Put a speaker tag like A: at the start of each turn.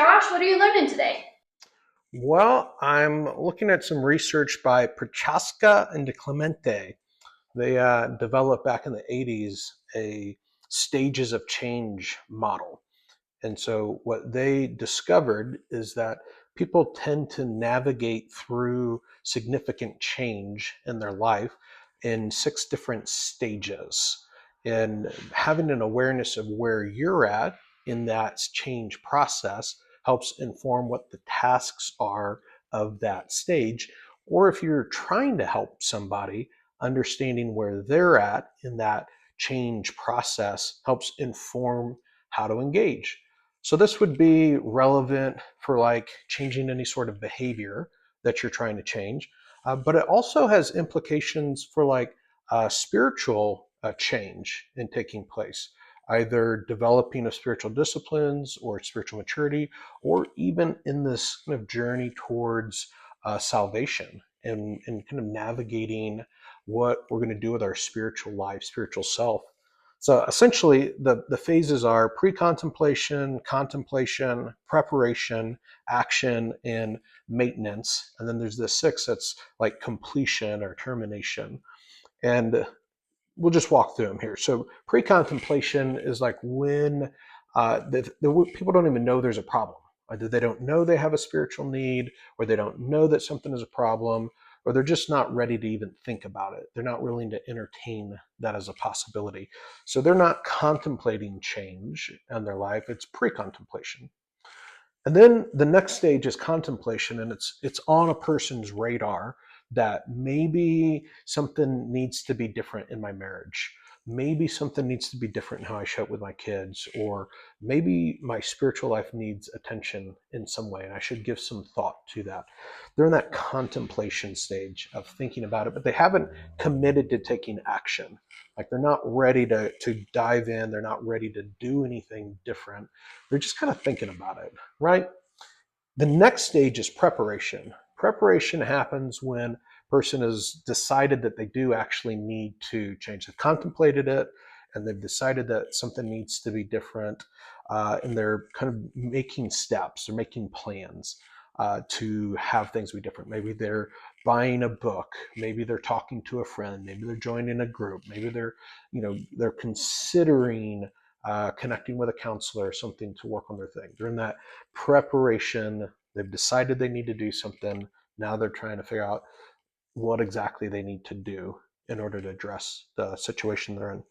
A: Josh, what are you learning today?
B: Well, I'm looking at some research by Prochaska and DiClemente. They developed back in the 80s a stages of change model. And so what they discovered is that people tend to navigate through significant change in their life in 6 different stages. And having an awareness of where you're at in that change process helps inform what the tasks are of that stage. Or if you're trying to help somebody, understanding where they're at in that change process helps inform how to engage. So this would be relevant for like changing any sort of behavior that you're trying to change, but it also has implications for like spiritual change in taking place, either developing of spiritual disciplines or spiritual maturity, or even in this kind of journey towards salvation and kind of navigating what we're going to do with our spiritual life, spiritual self. So essentially, the phases are pre-contemplation, contemplation, preparation, action, and maintenance. And then there's the 6 that's like completion or termination. And we'll just walk through them here. So pre-contemplation is like when people don't even know there's a problem. Either they don't know they have a spiritual need, or they don't know that something is a problem, or they're just not ready to even think about it. They're not willing to entertain that as a possibility. So they're not contemplating change in their life. It's pre-contemplation. And then the next stage is contemplation, and it's on a person's radar that maybe something needs to be different in my marriage. Maybe something needs to be different in how I show up with my kids, or maybe my spiritual life needs attention in some way, and I should give some thought to that. They're in that contemplation stage of thinking about it, but they haven't committed to taking action. Like they're not ready to dive in, they're not ready to do anything different. They're just kind of thinking about it, right? The next stage is preparation. Preparation happens when a person has decided that they do actually need to change. They've contemplated it and they've decided that something needs to be different. And they're kind of making steps, they're making plans to have things be different. Maybe they're buying a book, maybe they're talking to a friend, maybe they're joining a group, maybe they're considering connecting with a counselor or something to work on their thing. They're in that preparation. They've decided they need to do something. Now they're trying to figure out what exactly they need to do in order to address the situation they're in.